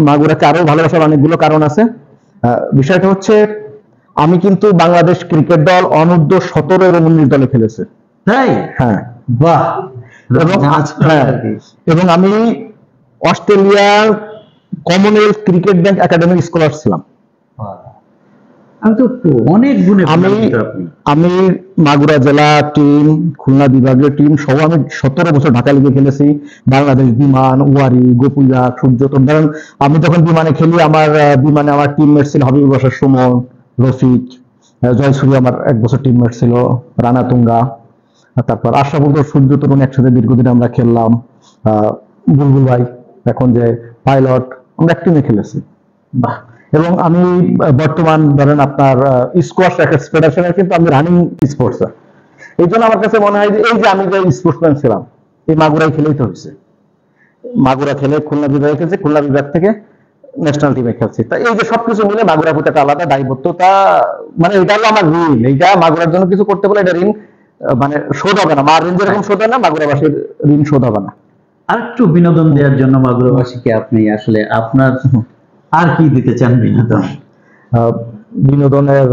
মাগুরাকে আরো ভালোবাসার অনেকগুলো কারণ আছে। বিষয়টা হচ্ছে আমি কিন্তু বাংলাদেশ ক্রিকেট দল অনূর্ধ্ব 17 এবং 19 দলে খেলেছে। তাই? হ্যাঁ, বাহ। এবং আমি অস্ট্রেলিয়ার কমনওয়েলথ ক্রিকেট ব্যাংক একাডেমির স্কলার ছিলাম। আমি তো অনেক গুণে আমি মাগুরা জেলা টিম, খুলনা বিভাগীয় টিম সহ আমি 17 বছর ঢাকা লিগে খেলেছি। বাংলাদেশ বিমান, ওয়ারি, গোপুইয়া, সূর্যতন। কারণ আমি যখন বিমানে খেলি, আমার বিমানে আমার টিমমেট ছিল হাবিবুল বাসার সুমন, রফিক, জয়সূর্য আমার 1 বছর টিমমেট ছিল, রানা তুঙ্গা, তারপর আশরাফুল, সূর্য তরুণ, একসাথে দীর্ঘদিন আমরা খেললাম। বুলবুল ভাই এখন যে পাইলট, আমরা এক টিমে খেলেছি। বাহ। এবং আমি বর্তমান ধরেন আপনার স্কোয়াশ র্যাকেটস ফেডারেশনের কিন্তু আমি রানিং স্পোর্টস। এই জন্য আমার কাছে মনে হয় যে এই যে আমি যে স্পোর্টসম্যান ছিলাম, এই মাগুরায় খেলেই তো হয়েছে। মাগুরা খেলে খুলনা বিভাগে খেলছি, খুলনা বিভাগ থেকে ন্যাশনাল টিমে খেলছি। তা এই যে সবকিছু মিলে মাগুরার প্রতি একটা আলাদা দায়বদ্ধতা, মানে এটা হলো আমার ঋণ। এইটা মাগুরার জন্য কিছু করতে বলে এটা ঋণ মানে শোধ হবে না, মার ঋণ যেরকম শোধ হয় না, মাগুরাবাসীর ঋণ শোধ হবে না। আর একটু বিনোদন দেওয়ার জন্য মাগুরাবাসীকে আপনি আসলে আপনার আর কি দিতে চান বিনোদন? বিনোদনের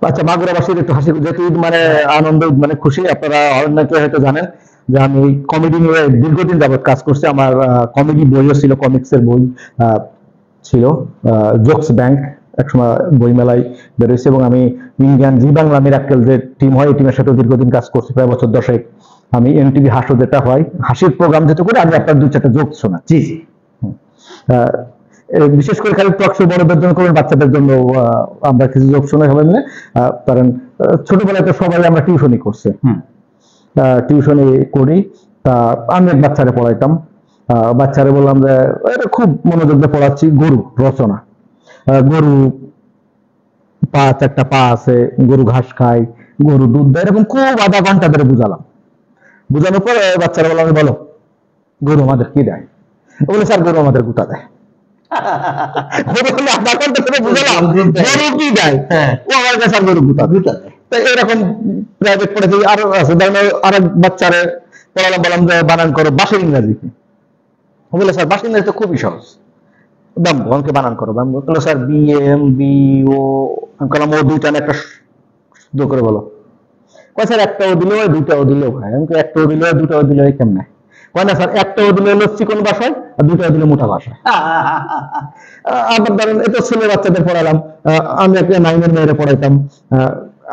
আচ্ছা, মাগুরাবাসীর একটু হাসি, যেহেতু মানে আনন্দ মানে খুশি, আপনারা অনেকে হয়তো জানেন যে আমি কমেডি নিয়ে দীর্ঘদিন যাবত কাজ করছি। আমার কমেডি বইও ছিল, কমিক্সের বই ছিল, জোকস ব্যাংক একসময় বইমেলায় বেরোয়েছে, এবং আমি ইন্ডিয়ান জি বাংলা মিরাক্কেল যে টিম হয়, এই টিমের সাথে দীর্ঘদিন কাজ করছি, প্রায় বছর 10। আমি এনটিভি হাসো যেটা হয়, হাসির প্রোগ্রাম যেটা করে, আমি আপনার 2-4টা জোক শোনা। জি জি। বিশেষ করে খালি টক শো বড়দের জন্য করেন, বাচ্চাদের জন্য আমরা কিছু জোক শোনা সবাই মিলে। কারণ ছোটবেলায় তো সবাই আমরা টিউশনই করছি, টিউশনই করি। তা আমি এক বাচ্চারে পড়াইতাম, বাচ্চারে বললাম যে এটা খুব মনোযোগ দিয়ে পড়াচ্ছি, গরু রচনা। গরু 4টা পা আছে, গরু ঘাস খায়, গরু দুধ দেয়, এরকম খুব আধা ঘন্টা ধরে বুঝালাম। বুঝানোর পর বাচ্চারা বললাম, বলো গরু আমাদের কি দেয়? বলে স্যার গরু আমাদের গুতা দেয়। আধা ঘন্টা ধরে বুঝালাম গরু কি দেয়, ও আমার কাছে আর গরু গুতা দেয়। এরকম প্রাইভেট পড়েছি, আরো আছে। আরেক বাচ্চারে পড়ালাম, বললাম যে বানান করো বাঁশের ইংরাজি কি? বলে স্যার বাঁশের ইংরাজি তো খুবই সহজ, ব্যাম্বো, আমাকে বানান করো ব্যাম্বো। বললো স্যার BAMBO। আমি বললাম ও দুইটা না একটা শুদ্ধ করে বলো। স্যার একটাও দিলেও হয়, দুইটাও দিলেও হয়। আমি একটাও দিলেও হয়, দুটাও দিলেও হয়, কেমনে? হয় না স্যার, একটাও দিলে হলো চিকন বাসায় আর দুটাও দিলে মোটা বাসায়। আবার ধরেন এটা ছেলে বাচ্চাদের পড়ালাম, আমি একটা 9 এর মেয়েরে পড়াইতাম।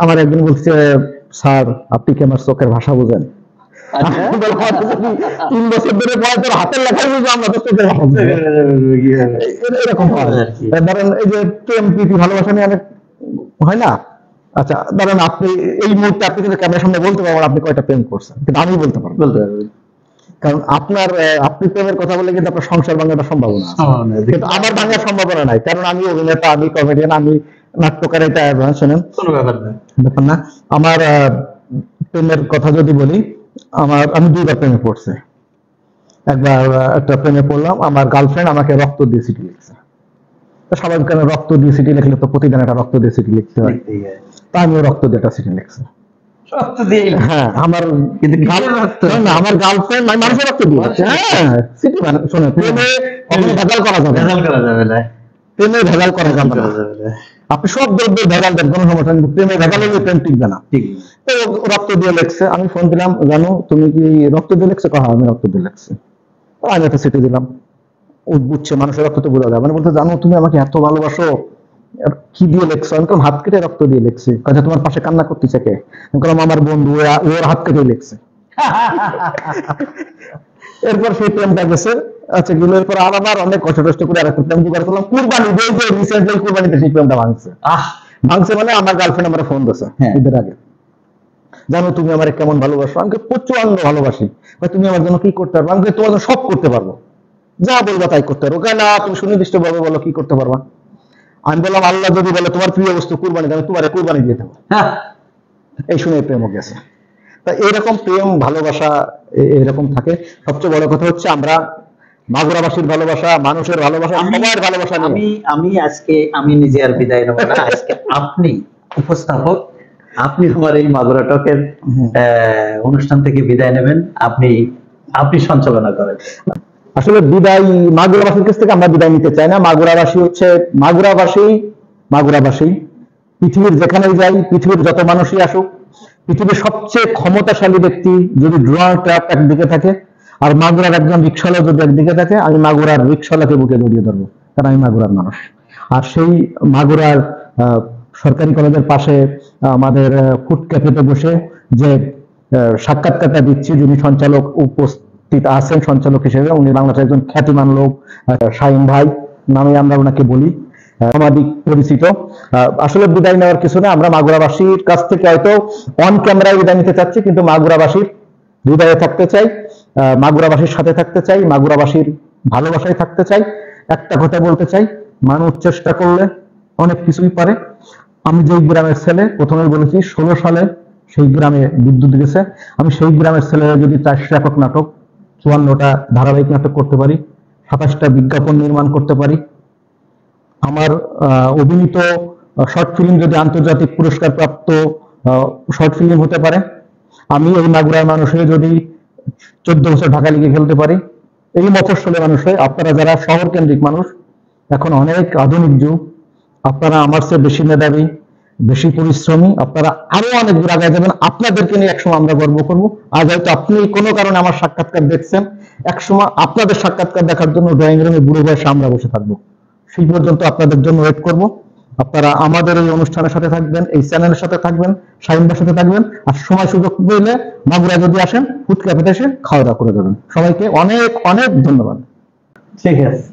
আমার একদিন বলছে, স্যার আপনি কি আমার চোখের ভাষা বোঝেন? আমি বললাম, "হয়তো যদি 3 বছর ধরে পড়াই তোর হাতের লেখাই বুঝো, আমরা তো চোখের ভাষা বুঝি না।" এরকম হয়। ধরেন এই যে প্রেম প্রীতি ভালোবাসা নিয়ে অনেক হয় না। আচ্ছা ধরেন আপনি এই মুহূর্তে আপনি কিন্তু ক্যামেরার সামনে বলতে পারবেন আপনি কয়টা প্রেম করছেন, কিন্তু আমি বলতে পারবো না। কারণ আপনি প্রেমের কথা বলে কিন্তু আপনার সংসার ভাঙাটা সম্ভাবনা আছে। কিন্তু আমার ভাঙার সম্ভাবনা নাই, কারণ আমি অভিনেতা, আমি কমেডিয়ান, আমি নাট্যকার। এটা শোনেন, কোনো ব্যাপার না। ব্যাপার না। আমার প্রেমের কথা যদি বলি, আমি 2বার প্রেমে পড়ছি। একবার একটা প্রেমে পড়লাম, আমার গার্লফ্রেন্ড আমাকে রক্ত দিয়ে চিঠি লিখছে। তো স্বাভাবিক কারণে রক্ত দিয়ে চিঠি লিখলে তো প্রতিদিন একটা রক্ত দিয়ে চিঠি লিখতে হয়, তা আমিও রক্ত দিয়ে একটা চিঠি লিখছি। রক্ত দিয়ে হ্যাঁ, আমার কিন্তু কিসের রক্ত? না, আমার গার্লফ্রেন্ড মানুষের রক্ত দিয়ে লিখছে। হ্যাঁ, চিঠি মানে শোনো, প্রেমে কখনো ভেজাল করা যাবে না। ভেজাল করা যাবে না। প্রেমে ভেজাল করা যাবে না। করা যাবে না। আপনি সব দ্রব্যের ভেজাল দেন, কোনো সমস্যা নেই, কিন্তু প্রেমে ভেজাল হলে প্রেম টিকবে না। ঠিক। তো ও রক্ত দিয়ে লিখছে। আমি ফোন দিলাম, জানো তুমি কি রক্ত দিয়ে লিখছো? হ্যাঁ আমি রক্ত দিয়ে লিখছি। তো আমি একটা চিঠি দিলাম। ও বুঝছে, মানুষের রক্ত তো বোঝা যায়। মানে বলতে, জানো তুমি আমাকে এত ভালোবাসো, আর কি দিয়ে লিখছো? আমি বললাম, হাত কেটে রক্ত দিয়ে লিখছি। কথা, তোমার পাশে কান্না করতেছে কে? আমি বললাম, আমার বন্ধু, ওর হাত কেটে লিখছে। এরপর সেই প্রেমটা গেছে। আচ্ছা গেল, এরপর আবার অনেক কষ্ট টষ্ট করে আরেকটা প্রেম জোগাড় করলাম। কুরবানি দিয়ে যে রিসেন্টলি কুরবানিতে সেই প্রেমটা ভাঙছে। ভাঙছে মানে আমার গার্লফ্রেন্ড আমার ফোন দিয়েছে ঈদের আগে, জানো তুমি আমার কেমন ভালোবাসো? আমি প্রচন্ড ভালোবাসি। তুমি আমার জন্য কি করতে পারবো? আমি তোমার জন্য সব করতে পারবো, যা বলবা তাই করতে পারবো। কেন তুমি সুনির্দিষ্ট ভাবে বলো কি করতে পারবা? আমি বললাম, আল্লাহ যদি বলে তোমার প্রিয় বস্তু কুরবানি, আমি তোমার কুরবানি দিয়ে দেবো। এই শুনে প্রেম গেছে। তা এইরকম প্রেম ভালোবাসা এরকম থাকে। সবচেয়ে বড় কথা হচ্ছে আমরা মাগুরাবাসীর ভালোবাসা, মানুষের ভালোবাসা, সবার ভালোবাসা নিয়ে আমি নিজে আর বিদায় নেব না। আজকে আপনি উপস্থাপক, আপনি আমার এই মাগুরা টকের অনুষ্ঠান থেকে বিদায় নেবেন। আপনি সঞ্চালনা করেন। আসলে বিদায় মাগুরাবাসীর কাছ থেকে আমরা বিদায় নিতে চাই না। মাগুরাবাসী হচ্ছে মাগুরাবাসী পৃথিবীর যেখানেই যাই, পৃথিবীর যত মানুষই আসুক, পৃথিবীর সবচেয়ে ক্ষমতাশালী ব্যক্তি যদি ডোনাল্ড ট্রাম্প একদিকে থাকে আর মাগুরার একজন রিক্সাওয়ালা যদি একদিকে থাকে, আমি মাগুরার রিক্সাওয়ালাকে বুকে জড়িয়ে ধরবো, কারণ আমি মাগুরার মানুষ। আর সেই মাগুরার সরকারি কলেজের পাশে আমাদের ফুড ক্যাফেতে বসে যে সাক্ষাৎকারটা দিচ্ছি, যিনি সঞ্চালক উপস্থিত আছেন সঞ্চালক হিসেবে, উনি বাংলাদেশের একজন খ্যাতিমান লোক, শাহিন ভাই নামে আমরা ওনাকে বলি, সামাজিক পরিচিত। আসলে বিদায় নেওয়ার কিছু না, আমরা মাগুরাবাসীর কাছ থেকে হয়তো অন ক্যামেরায় বিদায় নিতে চাচ্ছি, কিন্তু মাগুরাবাসীর হৃদয়ে থাকতে চাই, মাগুরাবাসীর সাথে থাকতে চাই, মাগুরাবাসীর ভালোবাসায় থাকতে চাই। একটা কথা বলতে চাই, মানুষ চেষ্টা করলে অনেক কিছুই পারে। আমি যেই গ্রামের ছেলে, প্রথমে বলেছি 16 সালে সেই গ্রামে বিদ্যুৎ গেছে। আমি সেই গ্রামের ছেলেরা যদি 400 একক নাটক, 54টা ধারাবাহিক নাটক করতে পারি, 27টা বিজ্ঞাপন নির্মাণ করতে পারি, আমার অভিনীত শর্ট ফিল্ম যদি আন্তর্জাতিক পুরস্কার প্রাপ্ত শর্ট ফিল্ম হতে পারে, আমি এই মাগুরার মানুষ হয়ে যদি 14 বছর ঢাকা লিগে খেলতে পারি, এই মফস্বলের মানুষ হয়ে, আপনারা যারা শহর কেন্দ্রিক মানুষ, এখন অনেক আধুনিক যুগ, আপনারা আমার চেয়ে বেশি মেধাবী, বেশি পরিশ্রমী, আপনারা আরো অনেক দূর আগে যাবেন। আপনাদেরকে নিয়ে একসময় আমরা গর্ব করবো। আজ হয়তো আপনি কোনো কারণে আমার সাক্ষাৎকার দেখছেন, একসময় আপনাদের সাক্ষাৎকার দেখার জন্য ড্রয়িং রুমে বুড়ো বয়সে আমরা বসে থাকবো। সেই পর্যন্ত আপনাদের জন্য ওয়েট করব। আপনারা আমাদের এই অনুষ্ঠানের সাথে থাকবেন, এই চ্যানেলের সাথে থাকবেন, শাহিনদের সাথে থাকবেন, আর সময় সুযোগ পেলে মাগুরা যদি আসেন ফুড ক্যাফেতে এসে খাওয়া দাওয়া করে দেবেন। সবাইকে অনেক অনেক ধন্যবাদ। ঠিক আছে।